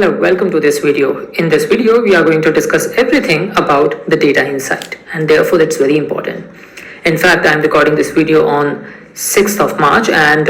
Hello, welcome to this video. In this video, we are going to discuss everything about the data insight, and therefore it's very important. In fact, I'm recording this video on 6th of March, and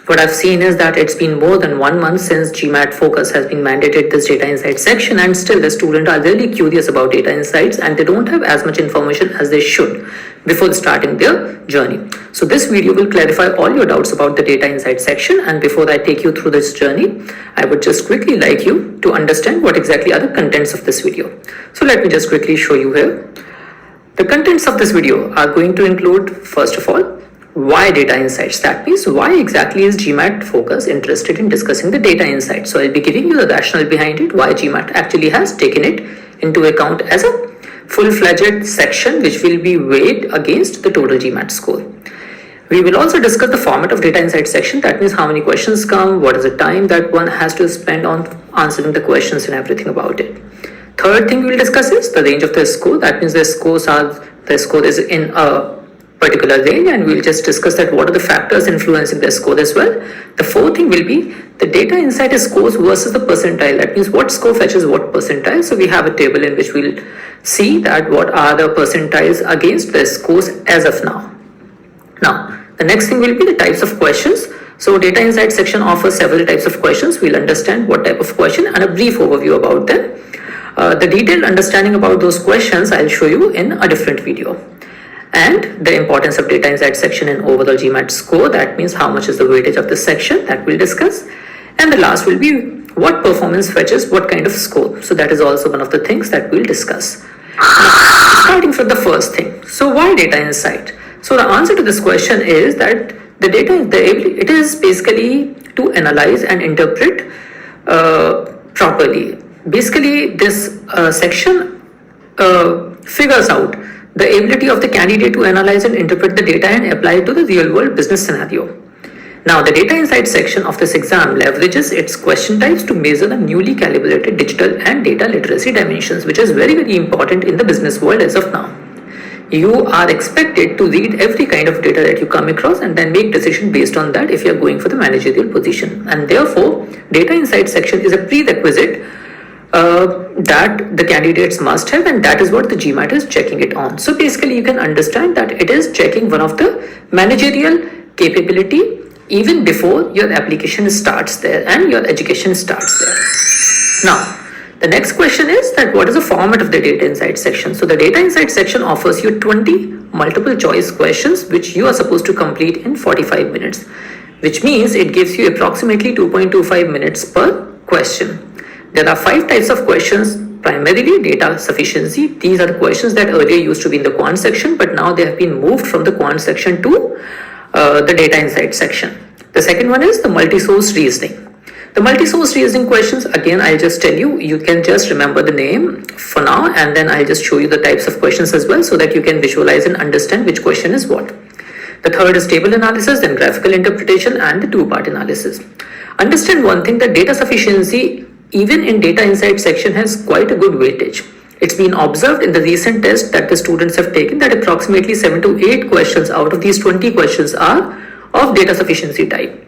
what I've seen is that it's been more than 1 month since GMAT Focus has been mandated this data insight section, and still the students are really curious about data insights and they don't have as much information as they should before starting their journey. So this video will clarify all your doubts about the data insight section, and before I take you through this journey, I would just quickly like you to understand what exactly are the contents of this video. So let me just quickly show you here. The contents of this video are going to include, first of all, why data insights. That means why exactly is GMAT Focus interested in discussing the data insights. So I'll be giving you the rationale behind it, why GMAT actually has taken it into account as a full-fledged section which will be weighed against the total GMAT score. We will also discuss the format of data insight section. That means how many questions come, what is the time that one has to spend on answering the questions and everything about it. Third thing we will discuss is the range of the score. That means the score is in a particular range, and we'll just discuss that what are the factors influencing the score as well. The fourth thing will be the data insight scores versus the percentile. That means what score fetches what percentile. So we have a table in which we'll see that what are the percentiles against the scores as of now. Now, the next thing will be the types of questions. So data insight section offers several types of questions. We'll understand what type of question and a brief overview about them. The detailed understanding about those questions I'll show you in a different video. And the importance of data insight section in overall GMAT score. That means how much is the weightage of the section that we'll discuss. And the last will be what performance fetches what kind of score. So that is also one of the things that we'll discuss. Now, starting from the first thing. So why data insight? So the answer to this question is that the data, it is basically to analyze and interpret properly. Basically, this section figures out the ability of the candidate to analyze and interpret the data and apply it to the real world business scenario. Now, the data insight section of this exam leverages its question types to measure the newly calibrated digital and data literacy dimensions, which is very, very important in the business world as of now. You are expected to read every kind of data that you come across and then make decision based on that if you are going for the managerial position. And therefore, data insight section is a prerequisite that the candidates must have, and that is what the GMAT is checking it on. So basically you can understand that it is checking one of the managerial capability even before your application starts there and your education starts there. Now, the next question is that what is the format of the data insight section? So the data insight section offers you 20 multiple choice questions which you are supposed to complete in 45 minutes, which means it gives you approximately 2.25 minutes per question. There are 5 types of questions, primarily data sufficiency. These are the questions that earlier used to be in the quant section, but now they have been moved from the quant section to the data insight section. The second one is the multi-source reasoning. The multi-source reasoning questions, again, I'll just tell you, you can just remember the name for now, and then I'll just show you the types of questions as well so that you can visualize and understand which question is what. The third is table analysis, then graphical interpretation, and the two-part analysis. Understand one thing, that data sufficiency even in data insight section has quite a good weightage. It's been observed in the recent test that the students have taken that approximately 7 to 8 questions out of these 20 questions are of data sufficiency type.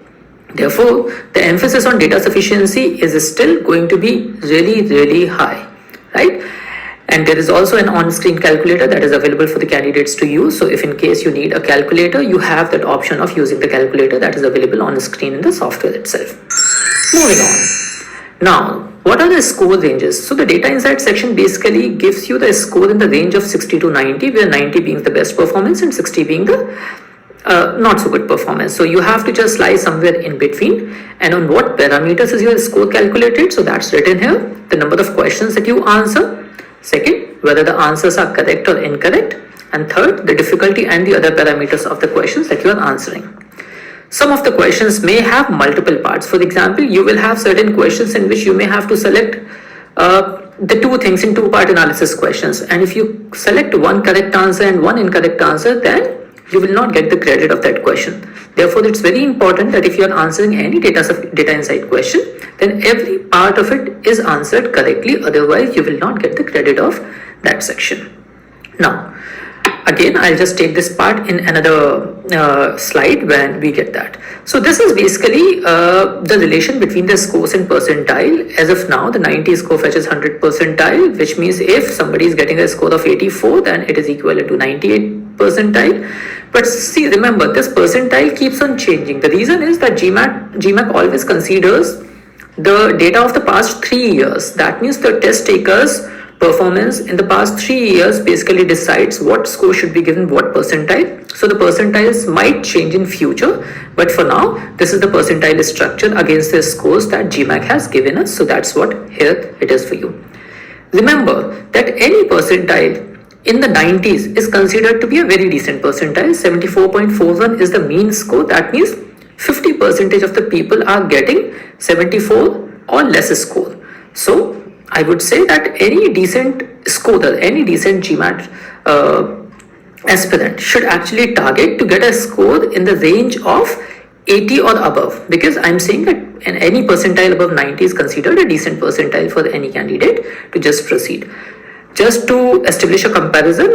Therefore, the emphasis on data sufficiency is still going to be really, really high, right? And there is also an on-screen calculator that is available for the candidates to use. So if in case you need a calculator, you have that option of using the calculator that is available on the screen in the software itself. Moving on. Now, what are the score ranges? So the data insight section basically gives you the score in the range of 60 to 90, where 90 being the best performance and 60 being the not so good performance. So you have to just lie somewhere in between. And on what parameters is your score calculated? So that's written here. The number of questions that you answer. Second, whether the answers are correct or incorrect. And third, the difficulty and the other parameters of the questions that you are answering. Some of the questions may have multiple parts. For example, you will have certain questions in which you may have to select the two things in two-part analysis questions. And if you select one correct answer and one incorrect answer, then you will not get the credit of that question. Therefore, it's very important that if you are answering any data insight question, then every part of it is answered correctly. Otherwise, you will not get the credit of that section. Now, Again, I'll just take this part in another slide when we get that. So this is basically the relation between the scores and percentile. As of now, the 90 score fetches 100 percentile, which means if somebody is getting a score of 84, then it is equivalent to 98 percentile. But see, remember, this percentile keeps on changing. The reason is that GMAT always considers the data of the past 3 years. That means the test takers' performance in the past 3 years basically decides what score should be given what percentile. So the percentiles might change in future, but for now, this is the percentile structure against the scores that GMAT has given us. So that's what here it is for you. Remember that any percentile in the 90s is considered to be a very decent percentile. 74.41 is the mean score. That means 50% of the people are getting 74 or less score. So I would say that any decent scorer, any decent GMAT aspirant should actually target to get a score in the range of 80 or above, because I'm saying that any percentile above 90 is considered a decent percentile for any candidate to just proceed. Just to establish a comparison,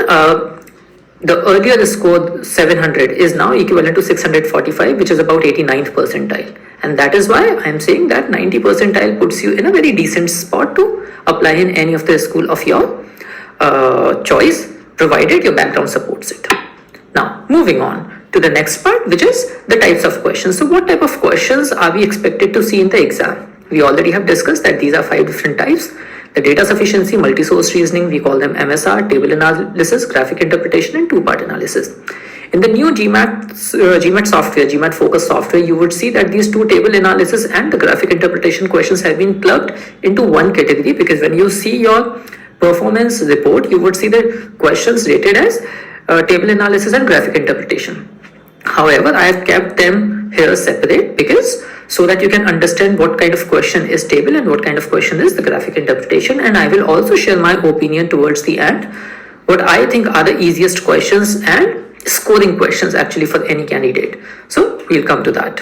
the earlier score 700 is now equivalent to 645, which is about 89th percentile. And that is why I'm saying that 90 percentile puts you in a very decent spot to apply in any of the school of your choice, provided your background supports it. Now, moving on to the next part, which is the types of questions. So what type of questions are we expected to see in the exam? We already have discussed that these are 5 different types. The data sufficiency, multi-source reasoning, we call them MSR, table analysis, graphic interpretation, and two-part analysis. In the new GMAT software, GMAT focus software, you would see that these two table analysis and the graphic interpretation questions have been clubbed into one category, because when you see your performance report, you would see the questions rated as table analysis and graphic interpretation. However, I have kept them here separate because so that you can understand what kind of question is table and what kind of question is the graphic interpretation. And I will also share my opinion towards the end, what I think are the easiest questions and scoring questions actually for any candidate. So we'll come to that.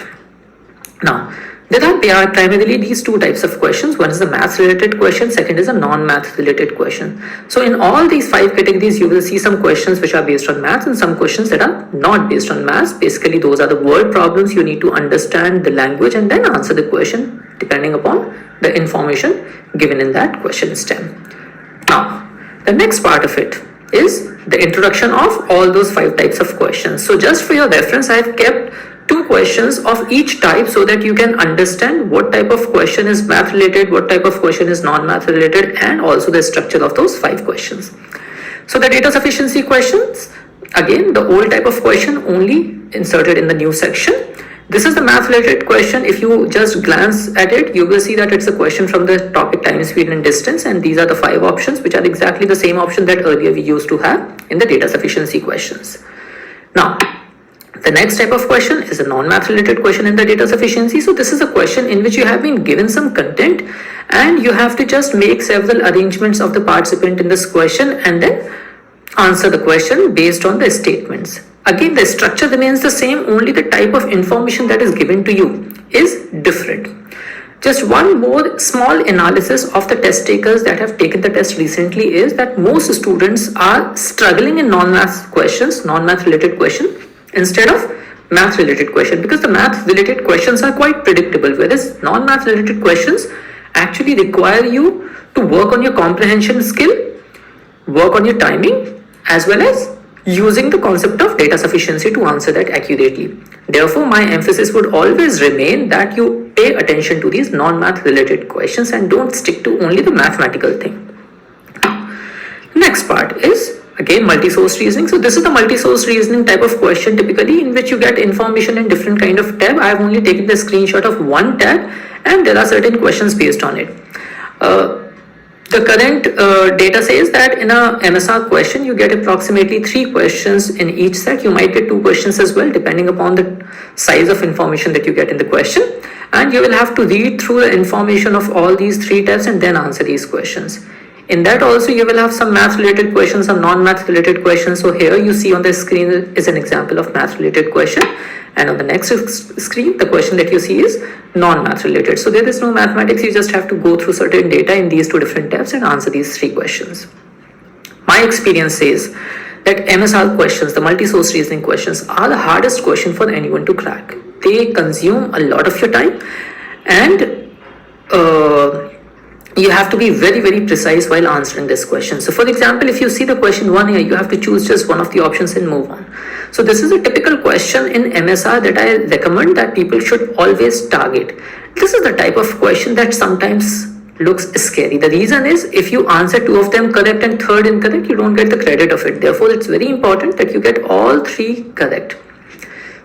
Now, there are primarily these two types of questions. One is the maths related question, second is a non-math related question. So in all these 5 categories, you will see some questions which are based on maths and some questions that are not based on maths. Basically, those are the word problems. You need to understand the language and then answer the question depending upon the information given in that question stem. Now, the next part of it is the introduction of all those 5 types of questions. So just for your reference, I have kept 2 questions of each type so that you can understand what type of question is math related, what type of question is non-math related, and also the structure of those 5 questions. So the data sufficiency questions, again, the old type of question only inserted in the new section. This is the math related question. If you just glance at it, you will see that it's a question from the topic time, speed, and distance, and these are the 5 options, which are exactly the same option that earlier we used to have in the data sufficiency questions. Now, the next type of question is a non-math related question in the data sufficiency. So this is a question in which you have been given some content and you have to just make several arrangements of the participant in this question and then answer the question based on the statements. Again, the structure remains the same, only the type of information that is given to you is different. Just one more small analysis of the test takers that have taken the test recently is that most students are struggling in non-math questions, non-math related question, instead of math related question, because the math related questions are quite predictable, whereas non-math related questions actually require you to work on your comprehension skill, work on your timing, as well as using the concept of data sufficiency to answer that accurately. Therefore, my emphasis would always remain that you pay attention to these non-math related questions and don't stick to only the mathematical thing. Next part is again multi-source reasoning. So this is the multi-source reasoning type of question typically in which you get information in different kind of tab. I have only taken the screenshot of one tab and there are certain questions based on it. The current data says that in a MSR question you get approximately 3 questions in each set. You might get 2 questions as well depending upon the size of information that you get in the question, and you will have to read through the information of all these 3 tabs and then answer these questions. In that also you will have some math related questions, some non-math related questions. So here you see on the screen is an example of math related question, and on the next screen the question that you see is non-math related. So there is no mathematics, you just have to go through certain data in these 2 different tabs and answer these 3 questions. My experience says that MSR questions, the multi-source reasoning questions, are the hardest question for anyone to crack. They consume a lot of your time, and you have to be very, very precise while answering this question. So for example, if you see the question 1 here, you have to choose just one of the options and move on. So this is a typical question in MSR that I recommend that people should always target. This is the type of question that sometimes looks scary. The reason is, if you answer 2 of them correct and 3rd incorrect, you don't get the credit of it. Therefore, it's very important that you get all 3 correct.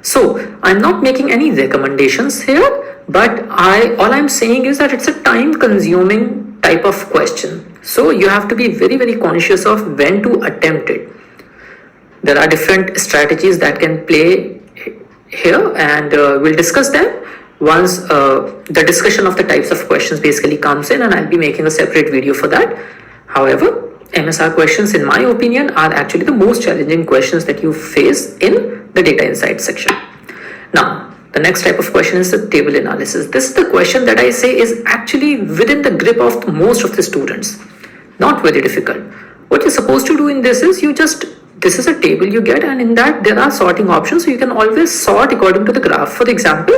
So I'm not making any recommendations here, but all I'm saying is that it's a time consuming type of question. So you have to be very, very conscious of when to attempt it. There are different strategies that can play here, and we'll discuss them once the discussion of the types of questions basically comes in, and I'll be making a separate video for that. However, MSR questions, in my opinion, are actually the most challenging questions that you face in the data insight section. Now, the next type of question is the table analysis. This is the question that I say is actually within the grip of most of the students. Not very difficult. What you're supposed to do in this is this is a table you get, and in that there are sorting options. So you can always sort according to the graph. For example,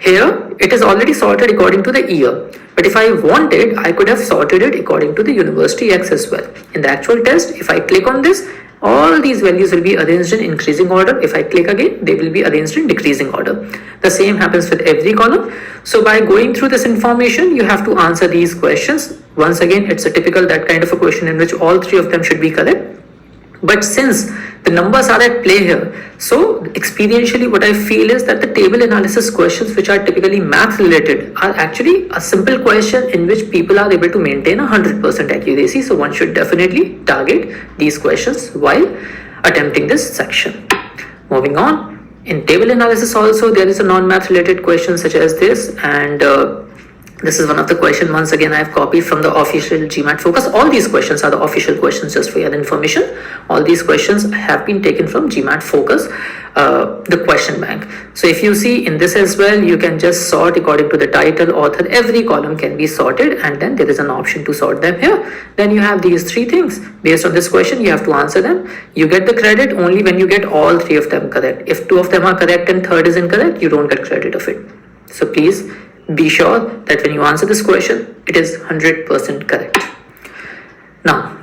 here it is already sorted according to the year, but if I wanted, I could have sorted it according to the university X as well. In the actual test, if I click on this, all these values will be arranged in increasing order. If I click again, they will be arranged in decreasing order. The same happens with every column. So by going through this information, you have to answer these questions. Once again, it's a typical that kind of a question in which all 3 of them should be correct. But since the numbers are at play here, so experientially what I feel is that the table analysis questions, which are typically math related, are actually a simple question in which people are able to maintain 100% accuracy. So one should definitely target these questions while attempting this section. Moving on, in table analysis also there is a non-math related question such as this, and this is one of the questions. Once again, I have copied from the official GMAT focus. All these questions are the official questions, just for your information. All these questions have been taken from GMAT focus, the question bank. So if you see in this as well, you can just sort according to the title, author. Every column can be sorted, and then there is an option to sort them here. Then you have these 3 things. Based on this question, you have to answer them. You get the credit only when you get all 3 of them correct. If 2 of them are correct and 3rd is incorrect, you don't get credit of it. So please be sure that when you answer this question, it is 100% correct. Now,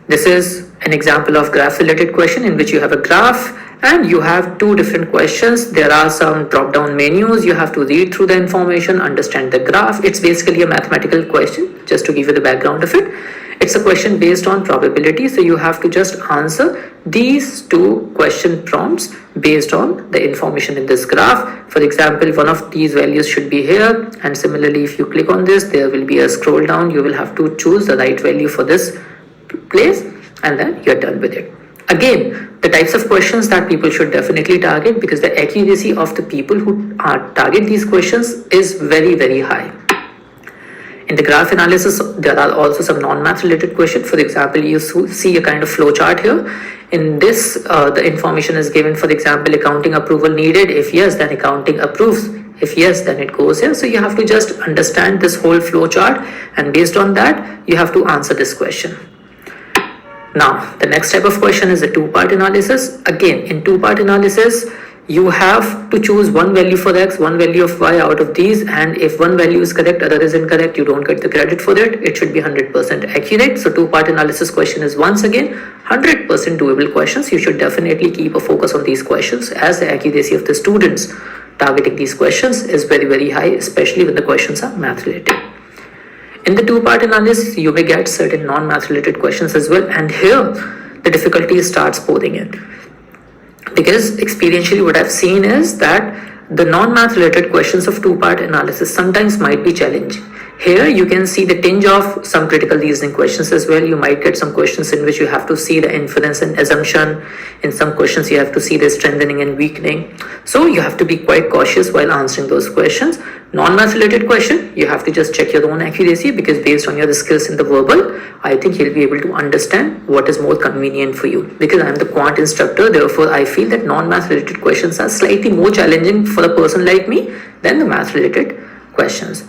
this is an example of graph related question in which you have a graph and you have 2 different questions. There are some drop down menus. You have to read through the information, understand the graph. It's basically a mathematical question, just to give you the background of it. It's a question based on probability, so you have to just answer these 2 question prompts based on the information in this graph. For example, one of these values should be here, and similarly if you click on this, there will be a scroll down. You will have to choose the right value for this place, and then you're done with it. Again, the types of questions that people should definitely target, because the accuracy of the people who target these questions is very, very high. In the graph analysis, there are also some non-math related questions. For example, you see a kind of flow chart here. In this, the information is given, for example, accounting approval needed. If yes, then accounting approves. If yes, then it goes here. So you have to just understand this whole flow chart, and based on that, you have to answer this question. Now, the next type of question is the 2-part analysis. Again, in 2-part analysis, you have to choose one value for x, one value of y out of these, and if one value is correct, other is incorrect, you don't get the credit for it. It should be 100% accurate. So 2-part analysis question is once again 100% doable questions. You should definitely keep a focus on these questions, as the accuracy of the students targeting these questions is very, very high, especially when the questions are math related. In the 2-part analysis, you may get certain non-math related questions as well, and here the difficulty starts pouring in. Because experientially what I've seen is that the non-math related questions of 2-part analysis sometimes might be challenging. Here you can see the tinge of some critical reasoning questions as well. You might get some questions in which you have to see the inference and assumption. In some questions you have to see the strengthening and weakening. So you have to be quite cautious while answering those questions. Non-math related question, you have to just check your own accuracy, because based on your skills in the verbal, I think you'll be able to understand what is more convenient for you. Because I'm the quant instructor, therefore I feel that non-math related questions are slightly more challenging for a person like me than the math related questions.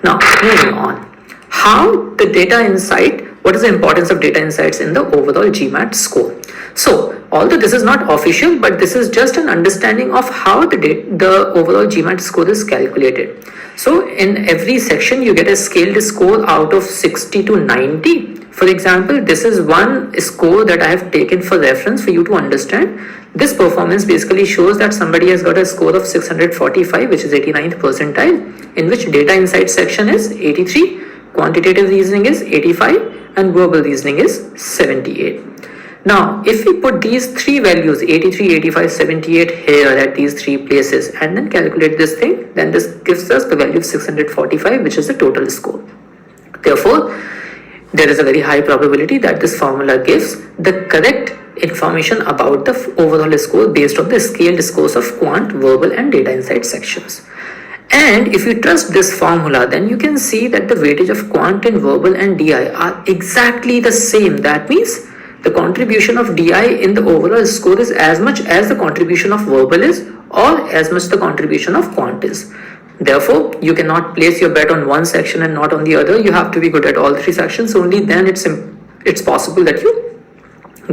Now, moving on. How the data insight what is the importance of data insights in the overall GMAT score. So although this is not official, but this is just an understanding of how the overall GMAT score is calculated. So in every section you get a scaled score out of 60 to 90. For example, this is one score that I have taken for reference for you to understand. This performance basically shows that somebody has got a score of 645, which is 89th percentile, in which data insight section is 83, quantitative reasoning is 85, and verbal reasoning is 78. Now, if we put these three values, 83, 85, 78 here at these three places, and then calculate this thing, then this gives us the value of 645, which is the total score. Therefore, there is a very high probability that this formula gives the correct information about the overall score based on the scaled scores of quant, verbal, and data insight sections. And if you trust this formula, then you can see that the weightage of quant and verbal and DI are exactly the same. That means the contribution of DI in the overall score is as much as the contribution of verbal is, or as much the contribution of quant is. Therefore, you cannot place your bet on one section and not on the other. You have to be good at all three sections. Only then it's possible that you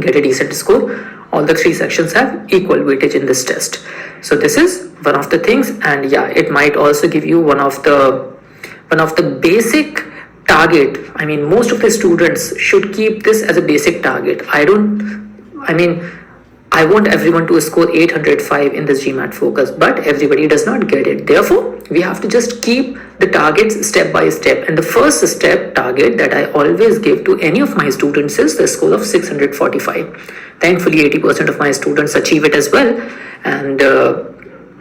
get a decent score. All the three sections have equal weightage in this test. So this is one of the things, and yeah, it might also give you one of the basic target. I mean, most of the students should keep this as a basic target. I want everyone to score 805 in this GMAT focus, but everybody does not get it. Therefore, we have to just keep the targets step by step. And the first step target that I always give to any of my students is the score of 645. Thankfully, 80% of my students achieve it as well. And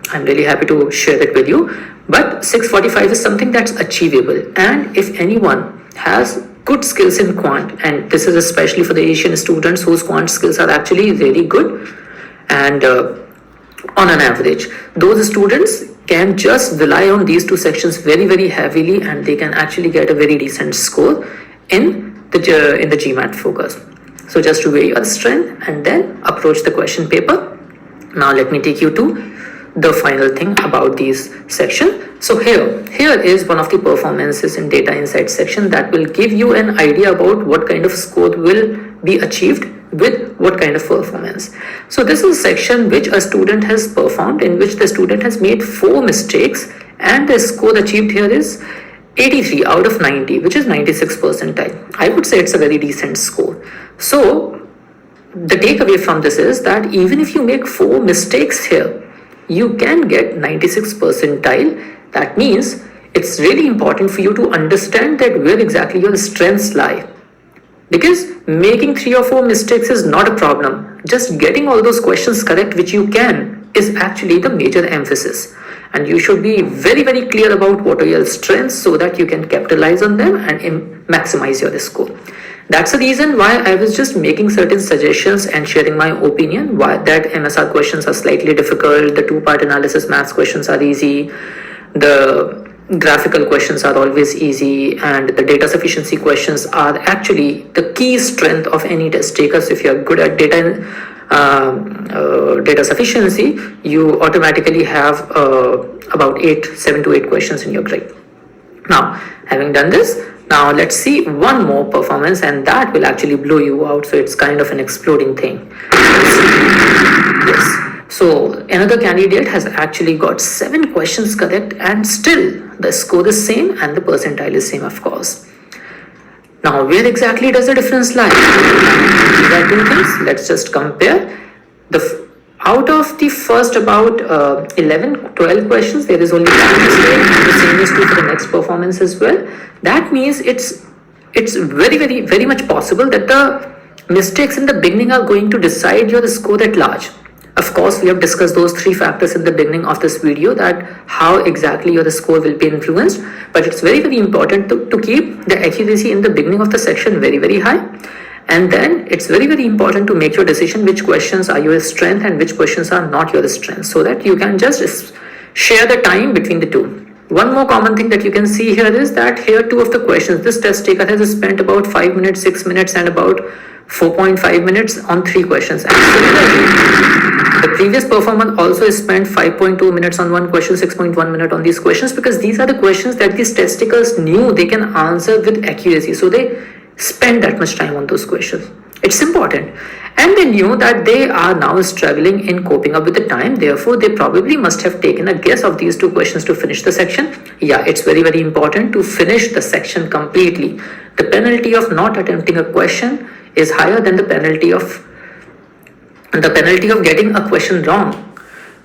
I'm really happy to share it with you. But 645 is something that's achievable. And if anyone has good skills in quant, and this is especially for the Asian students whose quant skills are actually really good, and on an average, those students can just rely on these two sections very, very heavily, and they can actually get a very decent score in the GMAT focus. So just to weigh your strength and then approach the question paper. Now let me take you to the final thing about these section. So here is one of the performances in data insight section that will give you an idea about what kind of score will be achieved with what kind of performance. So this is a section which a student has performed, in which the student has made 4 mistakes, and the score achieved here is 83 out of 90, which is 96th percentile. I would say it's a very decent score. So the takeaway from this is that even if you make 4 mistakes here, you can get 96th percentile. That means it's really important for you to understand that where exactly your strengths lie. Because making 3 or 4 mistakes is not a problem. Just getting all those questions correct, which you can, is actually the major emphasis. And you should be very, very clear about what are your strengths so that you can capitalize on them and maximize your score. That's the reason why I was just making certain suggestions and sharing my opinion why that MSR questions are slightly difficult, the 2-part analysis maths questions are easy, the graphical questions are always easy, and the data sufficiency questions are actually the key strength of any test taker. So if you're good at data sufficiency, you automatically have about 7 to 8 questions in your grade. Now, having done this, now let's see one more performance, and that will actually blow you out. So it's kind of an exploding thing. Yes. So another candidate has actually got 7 questions correct, and still the score is same and the percentile is same, of course. Now, where exactly does the difference lie? These are 2 things. Let's just compare. Out of the first about 11-12 questions, there is only 1 mistake, and the same is true for the next performance as well. That means it's very, very, very much possible that the mistakes in the beginning are going to decide your score at large. Of course, we have discussed those 3 factors in the beginning of this video, that how exactly your score will be influenced. But it's very, very important to keep the accuracy in the beginning of the section very, very high. And then it's very, very important to make your decision which questions are your strength and which questions are not your strength, so that you can just share the time between the 2. One more common thing that you can see here is that here 2 of the questions, this test taker has spent about 5 minutes, 6 minutes and about 4.5 minutes on 3 questions. And similarly, the previous performer also spent 5.2 minutes on 1 question, 6.1 minutes on these questions, because these are the questions that these test takers knew they can answer with accuracy. So they spend that much time on those questions. It's important. And they knew that they are now struggling in coping up with the time. Therefore, they probably must have taken a guess of these two questions to finish the section. Yeah, it's very, very important to finish the section completely. The penalty of not attempting a question is higher than the penalty of getting a question wrong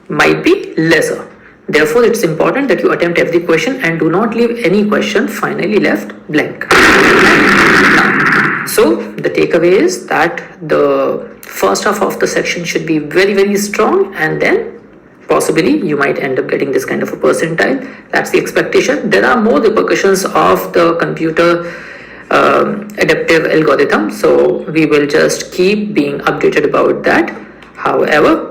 might be lesser. Therefore, it's important that you attempt every question and do not leave any question finally left blank. Now, so the takeaway is that the first half of the section should be very, very strong, and then possibly you might end up getting this kind of a percentile. That's the expectation. There are more repercussions of the computer adaptive algorithm, so we will just keep being updated about that. However,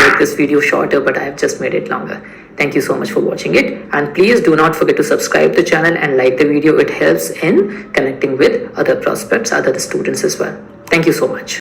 make this video shorter, but I have just made it longer. Thank you so much for watching it, and please do not forget to subscribe to the channel and like the video. It helps in connecting with other prospects, other students as well. Thank you so much.